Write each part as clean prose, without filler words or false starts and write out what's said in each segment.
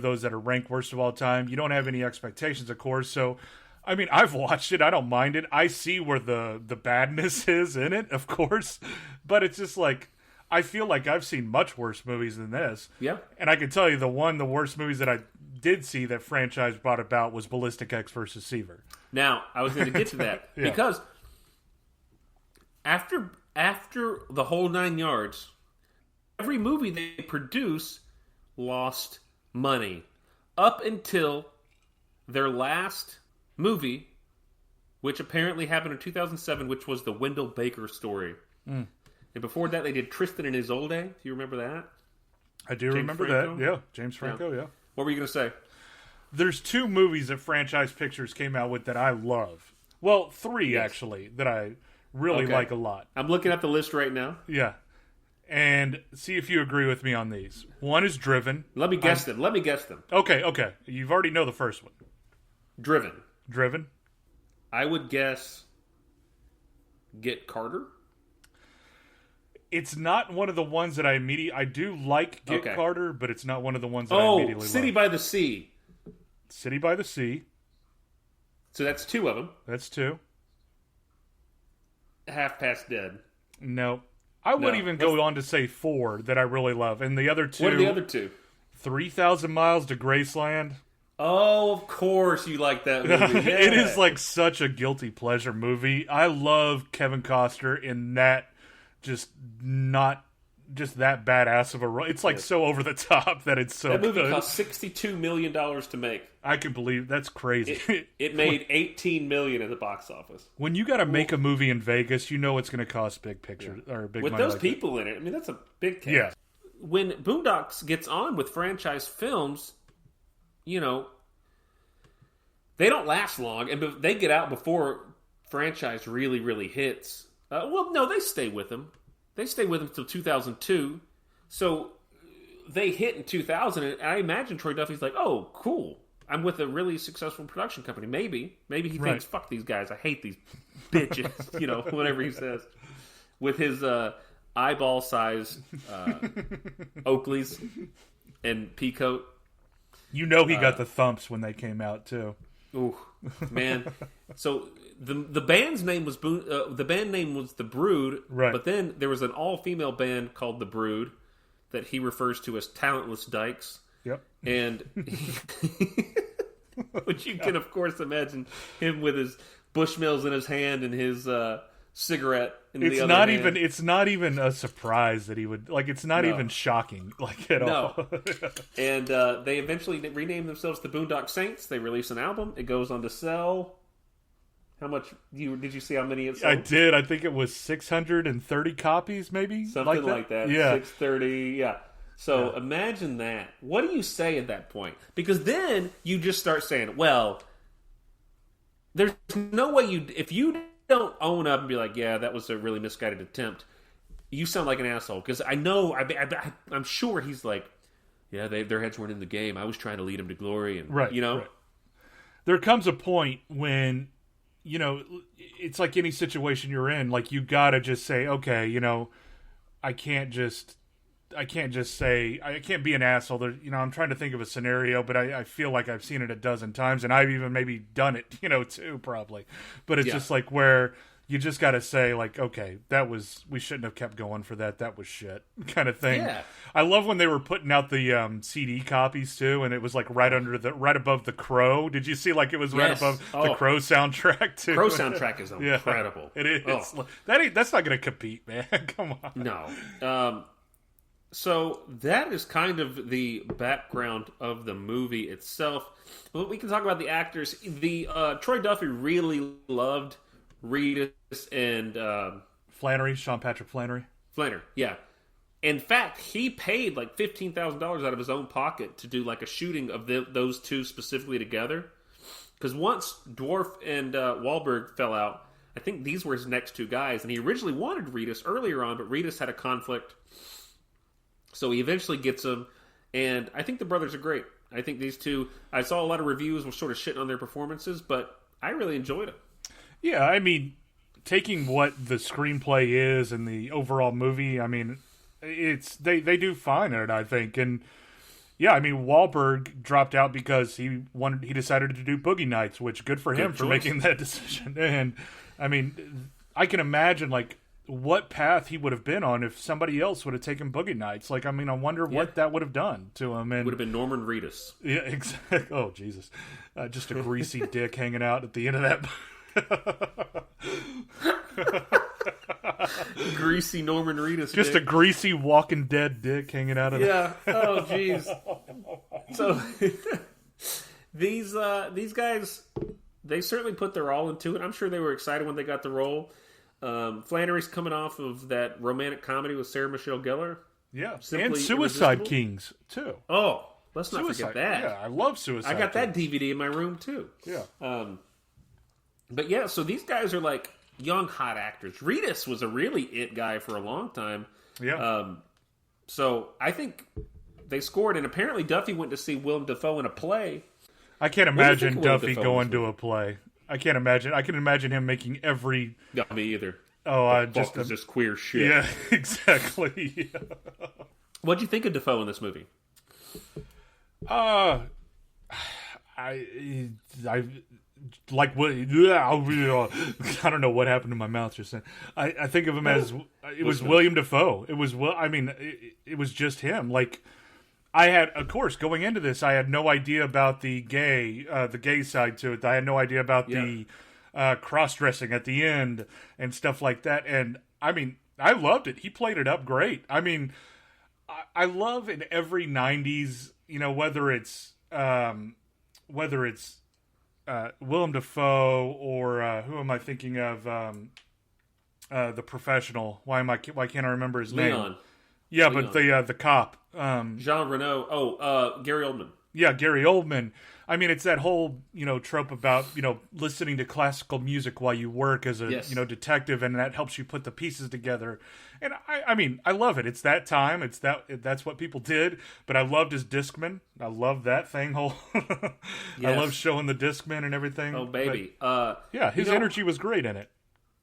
those that are ranked worst of all time. You don't have any expectations, of course. So, I mean, I've watched it. I don't mind it. I see where the badness is in it, of course. But it's just like, I feel like I've seen much worse movies than this. Yeah. And I can tell you the worst movies that I did see that franchise brought about was Ballistic X versus Seaver. Now, I was going to get to that. Yeah. Because after the whole 9 yards, every movie they produce lost money. Up until their last movie, which apparently happened in 2007, which was the Wendell Baker story. And before that, they did Tristan and Isolde. Do you remember that? I do remember Franco? that. Yeah, James Franco, yeah. What were you going to say? There's 2 movies that Franchise Pictures came out with that I love. Well, 3, actually, that I really like a lot. I'm looking at the list right now. Yeah. And see if you agree with me on these. One is Driven. Let me guess them. Okay. You've already know the first one. Driven. I would guess Get Carter. It's not one of the ones that I do like Get Carter, but it's not one of the ones that I immediately love. City by the Sea. City by the Sea. So that's 2 of them. That's 2. Half Past Dead. No. I would even go on to say 4 that I really love. And the other 2... What are the other 2? 3,000 Miles to Graceland. Oh, of course you like that movie. Yeah. It is like such a guilty pleasure movie. I love Kevin Costner in that not just that badass of a role. It's like so over the top that it's so That movie good. cost $62 million to make. I can believe that's crazy. It made $18 million at the box office. When you got to make a movie in Vegas, you know it's going to cost big picture or big with money those like people in it. I mean, that's a big cast. Yeah. When Boondocks gets on with franchise films, you know, they don't last long, and they get out before franchise really, really hits. Well, no, they stay with them. They stay with them until 2002. So they hit in 2000, and I imagine Troy Duffy's like, oh, cool. I'm with a really successful production company. Maybe he thinks, fuck these guys. I hate these bitches. You know, whatever he says. With his eyeball-size Oakleys and peacoat. You know he got the thumps when they came out, too. Ooh, man. So the band's name was the band name was The Brood, right? But then there was an all-female band called The Brood that he refers to as Talentless Dykes. Yep. And which you can of course imagine him with his Bushmills in his hand and his cigarette in the other hand. It's not even a surprise that he would it's not even shocking at all. And they eventually renamed themselves the Boondock Saints. They released an album. It goes on to sell. How much did you see how many it sold? I did. I think it was 630 copies, maybe something like that. Yeah, 630. Yeah. So imagine that. What do you say at that point? Because then you just start saying, well, there's no way if you don't own up and be like, yeah, that was a really misguided attempt, you sound like an asshole. Because I know, I'm sure he's like, yeah, their heads weren't in the game. I was trying to lead them to glory. And, right. There comes a point when, it's like any situation you're in, like you gotta just say, okay, I can't be an asshole. I'm trying to think of a scenario, but I feel like I've seen it a dozen times, and I've even maybe done it, too, probably. But it's just like where you just got to say, like, okay, we shouldn't have kept going for that. That was shit, kind of thing. Yeah. I love when they were putting out the CD copies too, and it was like right above the Crow. Did you see like it was right above the Crow soundtrack too? Crow soundtrack is incredible. It is. Oh. That's not going to compete, man. Come on. No. So that is kind of the background of the movie itself. Well, we can talk about the actors. The Troy Duffy really loved Reedus and Flannery, Sean Patrick Flannery. Yeah. In fact, he paid like $15,000 out of his own pocket to do like a shooting of those two specifically together. Because once Dwarf and Wahlberg fell out, I think these were his next 2 guys, and he originally wanted Reedus earlier on, but Reedus had a conflict. So he eventually gets them, and I think the brothers are great. I think these two, I saw a lot of reviews were sort of shitting on their performances, but I really enjoyed it. Yeah, I mean, taking what the screenplay is and the overall movie, I mean, they do fine in it, I think. And, Yeah, I mean, Wahlberg dropped out because he decided to do Boogie Nights, which good for him for making that decision. And I mean, I can imagine like what path he would have been on if somebody else would have taken Boogie Nights. Like, I mean, I wonder what that would have done to him. And would have been Norman Reedus. Yeah, exactly. Oh, Jesus. Just a greasy dick hanging out at the end of that. Greasy Norman Reedus. Just dick. A greasy Walking Dead dick hanging out of Yeah. Oh, jeez. So these guys, they certainly put their all into it. I'm sure they were excited when they got the role. Flannery's coming off of that romantic comedy with Sarah Michelle Gellar. Yeah, Simply and Suicide Kings too. Oh, let's not forget that. Yeah, I love Suicide. I got that DVD in my room too. Yeah. But yeah, so these guys are like young hot actors. Reedus was a really it guy for a long time. Yeah. So I think they scored, and apparently Duffy went to see Willem Dafoe in a play. I can't imagine Duffy going to a play. I can't imagine. I can imagine him making every. No, me either. Oh, just queer shit. Yeah, exactly. What'd you think of Dafoe in this movie? I like what I don't know what happened to my mouth just then. I think of him as it was William Dafoe. It was it was just him. Like I had, of course, going into this, I had no idea about the gay side to it. I had no idea about the cross-dressing at the end and stuff like that. And I mean, I loved it. He played it up great. I mean, I love in every '90s, whether it's Willem Dafoe or who am I thinking of? The Professional. Why can't I remember his name? Yeah, Leon. But the cop. Jean Reno. Gary Oldman. Yeah, Gary Oldman. I mean, it's that whole, trope about, listening to classical music while you work as a, detective, and that helps you put the pieces together. And I mean, I love it. It's that time. That's what people did. But I loved his Discman. I love that thing whole. Yes. I love showing the Discman and everything. Oh, baby. But, yeah, his energy was great in it.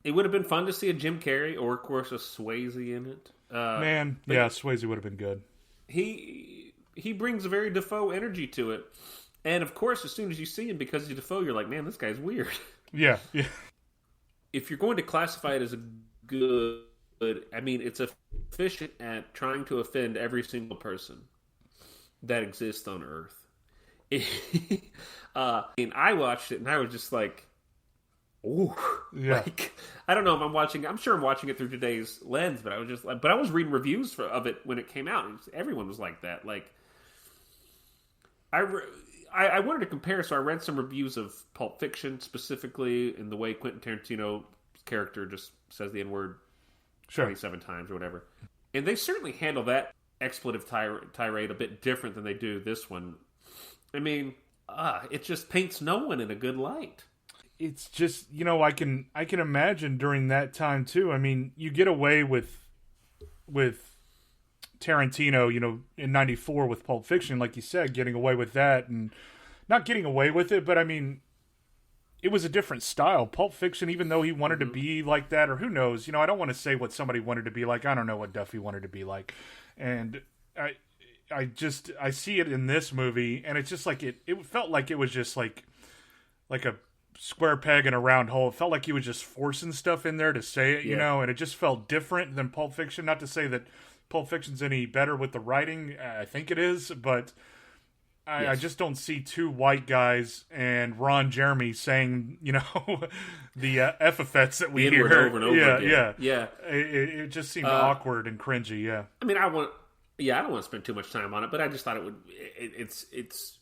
It would have been fun to see a Jim Carrey or, of course, a Swayze in it. Swayze would have been good. He brings a very Dafoe energy to it. And, of course, as soon as you see him, because he's Dafoe, you're like, man, this guy's weird. Yeah. If you're going to classify it as a good, I mean, it's efficient at trying to offend every single person that exists on Earth. And I watched it, and I was just like, ooh. Yeah. Like, I don't know if I'm sure I'm watching it through today's lens, but I was just like, but I was reading reviews of it when it came out, and everyone was like that. Like, I wanted to compare, so I read some reviews of Pulp Fiction specifically, in the way Quentin Tarantino's character just says the N-word 27 times or whatever. And they certainly handle that expletive tirade a bit different than they do this one. I mean, it just paints no one in a good light. It's just, I can imagine during that time too. I mean, you get away with Tarantino, in '94 with Pulp Fiction, like you said, getting away with that, and not getting away with it, but I mean, it was a different style. Pulp Fiction, even though he wanted to be like that, or who knows, I don't want to say what somebody wanted to be like. I don't know what Duffy wanted to be like, and I see it in this movie, and it's just like it felt like it was just like a square peg in a round hole. It felt like he was just forcing stuff in there to say it, and it just felt different than Pulp Fiction. Not to say that Pulp Fiction's any better with the writing. I think it is, but I just don't see two white guys and Ron Jeremy saying, the epithets that we hear over and over again. Yeah. It just seemed awkward and cringy. Yeah. I mean, I don't want to spend too much time on it, but I just thought it's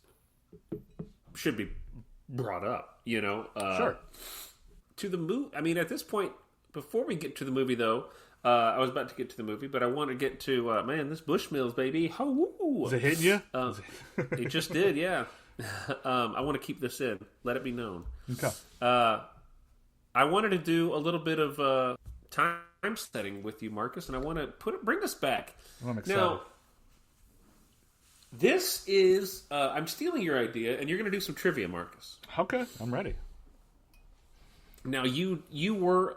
should be brought up, Sure. To the movie. I mean, at this point, before we get to the movie, though, I was about to get to the movie, but I want to get to, this Bushmills, baby. Ho-woo. Is it hitting you? It just did, yeah. I want to keep this in. Let it be known. Okay. I wanted to do a little bit of time setting with you, Marcus, and I want to bring us back. I'm excited. Now, this is... I'm stealing your idea, and you're going to do some trivia, Marcus. Okay, I'm ready. Now, you were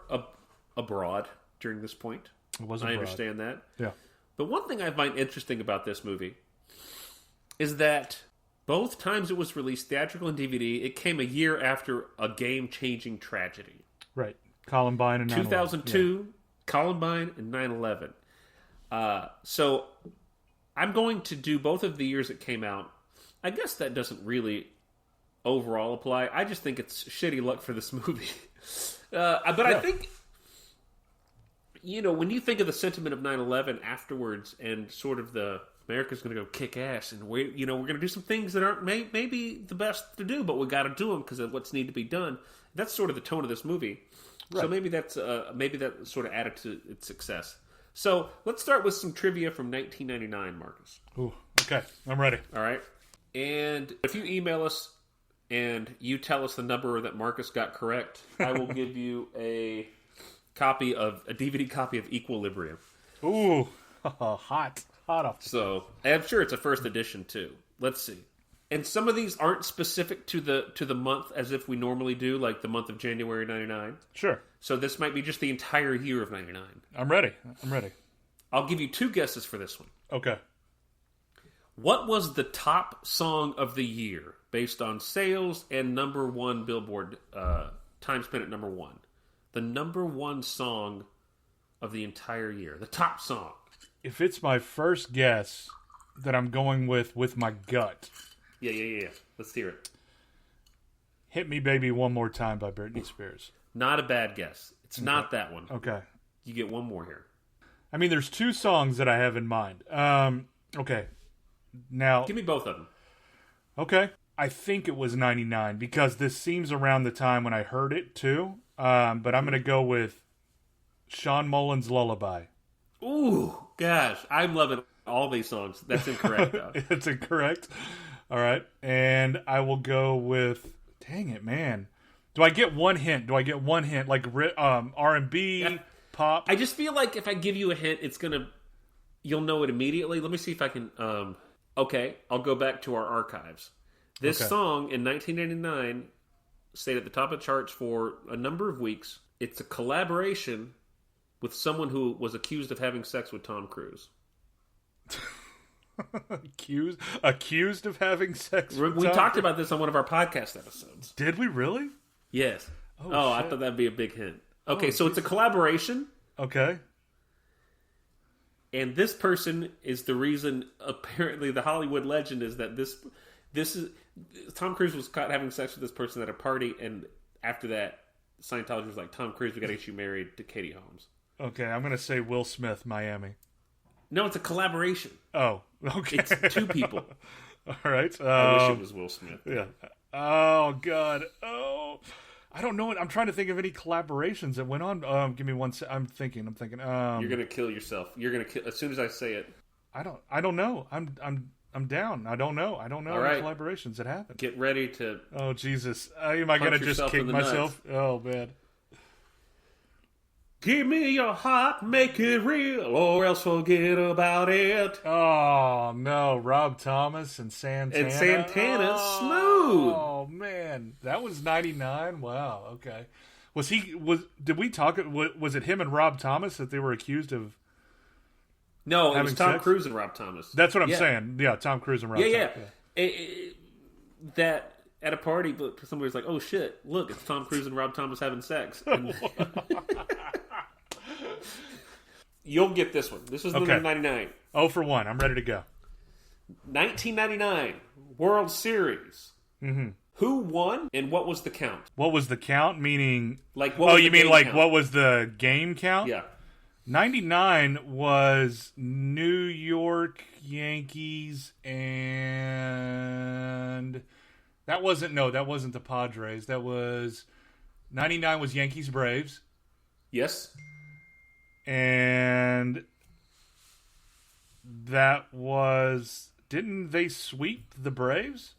abroad during this point. I understand that. Yeah. But one thing I find interesting about this movie is that both times it was released, theatrical and DVD, it came a year after a game-changing tragedy. Right. Columbine and 2002, Columbine and 9/11. So I'm going to do both of the years it came out. I guess that doesn't really overall apply. I just think it's shitty luck for this movie. I think, when you think of the sentiment of 9/11 afterwards and sort of the America's going to go kick ass and we're going to do some things that aren't maybe the best to do, but we got to do them because of what's need to be done. That's sort of the tone of this movie. Right. So maybe that sort of added to its success. So let's start with some trivia from 1999, Marcus. Ooh, okay, I'm ready. All right. And if you email us and you tell us the number that Marcus got correct, I will give you a DVD copy of Equilibrium. Ooh, hot off. So I'm sure it's a first edition too. Let's see. And some of these aren't specific to the month as if we normally do, like the month of January 99. Sure. So this might be just the entire year of 99. I'm ready. I'll give you 2 guesses for this one. Okay. What was the top song of the year based on sales and #1 Billboard time spent at #1? The #1 song of the entire year. The top song. If it's my first guess that I'm going with my gut. Yeah. Let's hear it. Hit Me Baby One More Time by Britney Spears. Not a bad guess. It's not that one. Okay. You get one more here. I mean, there's 2 songs that I have in mind. Okay. Now, give me both of them. Okay. I think it was 99 because this seems around the time when I heard it too. But I'm going to go with Sean Mullins' Lullaby. Ooh, gosh. I'm loving all these songs. That's incorrect, though. It's incorrect. All right. And I will go with, dang it, man. Do I get one hint? Like R&B, yeah. Pop? I just feel like if I give you a hint, you'll know it immediately. Let me see if I can, okay, I'll go back to our archives. This song in 1999 stayed at the top of the charts for a number of weeks. It's a collaboration with someone who was accused of having sex with Tom Cruise. Accused of having sex with We talked about this on one of our podcast episodes. Did we really? Yes. Oh, I thought that'd be a big hint. Okay, so it's a collaboration. Okay. And this person is the reason, apparently, the Hollywood legend is that this is Tom Cruise was caught having sex with this person at a party, and after that, Scientology was like, Tom Cruise, we got to get you married to Katie Holmes. Okay, I'm going to say Will Smith, Miami. No, it's a collaboration. Oh, okay. It's 2 people. All right. I wish it was Will Smith. Yeah. Oh, God. Oh, I don't know. I'm trying to think of any collaborations that went on. Give me one second. I'm thinking. You're going to kill yourself. You're going to kill as soon as I say it. I don't know. I'm down. I don't know. All right. Collaborations that happen. Get ready to. Oh Jesus! Am I gonna just kick myself? Nuts. Oh man! Give me your heart, make it real, or else forget about it. Oh no, Rob Thomas and Santana. Smooth. Oh man, that was 99. Wow. Okay. Did we talk? Was it him and Rob Thomas that they were accused of? No, it was Tom Cruise and Rob Thomas. That's what I'm saying. Yeah, Tom Cruise and Rob Thomas. Yeah. That at a party, but somebody's like, "Oh shit! Look, it's Tom Cruise and Rob Thomas having sex." You'll get this one. This was number 99. 0 for 1. I'm ready to go. 1999 World Series. Mm-hmm. Who won and what was the count? What was the count? Meaning, like, what was you mean like count? What was the game count? Yeah. 99 was New York Yankees, and that wasn't the Padres. That was 99 was Yankees Braves. Yes. And that was, didn't they sweep the Braves?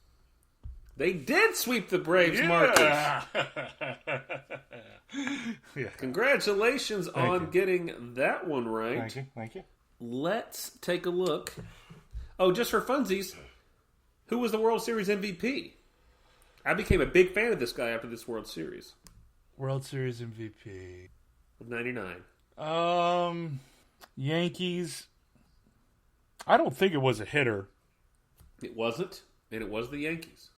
They did sweep the Braves, Marcus. Yeah. Congratulations on getting that one right. Thank you. Let's take a look. Oh, just for funsies, who was the World Series MVP? I became a big fan of this guy after this World Series. World Series MVP. Of 99. Yankees. I don't think it was a hitter. It wasn't, and it was the Yankees.